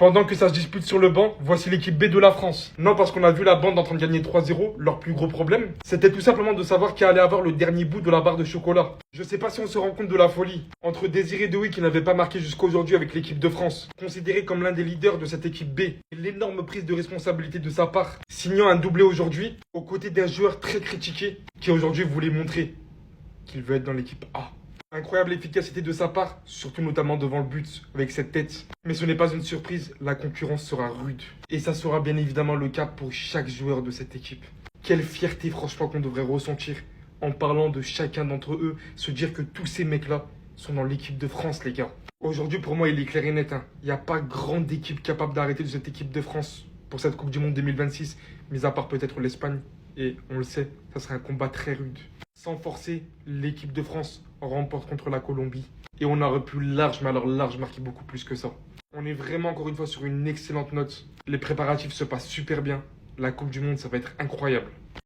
Pendant que ça se dispute sur le banc, voici l'équipe B de la France. Non, parce qu'on a vu la bande en train de gagner 3-0, leur plus gros problème, c'était tout simplement de savoir qui allait avoir le dernier bout de la barre de chocolat. Je sais pas si on se rend compte de la folie. Entre Désiré Doué qui n'avait pas marqué jusqu'à aujourd'hui avec l'équipe de France, considéré comme l'un des leaders de cette équipe B, et l'énorme prise de responsabilité de sa part, signant un doublé aujourd'hui, aux côtés d'un joueur très critiqué, qui aujourd'hui voulait montrer qu'il veut être dans l'équipe A. Incroyable efficacité de sa part, surtout notamment devant le but, avec cette tête. Mais ce n'est pas une surprise, la concurrence sera rude. Et ça sera bien évidemment le cas pour chaque joueur de cette équipe. Quelle fierté franchement qu'on devrait ressentir en parlant de chacun d'entre eux, se dire que tous ces mecs-là sont dans l'équipe de France, les gars. Aujourd'hui, pour moi, il est clair et net. Il n'y a pas grande équipe capable d'arrêter de cette équipe de France pour cette Coupe du Monde 2026, mis à part peut-être l'Espagne. Et on le sait, ça sera un combat très rude. Sans forcer, l'équipe de France remporte contre la Colombie. Et on aurait pu large, mais alors large, marquer beaucoup plus que ça. On est vraiment encore une fois sur une excellente note. Les préparatifs se passent super bien. La Coupe du Monde, ça va être incroyable.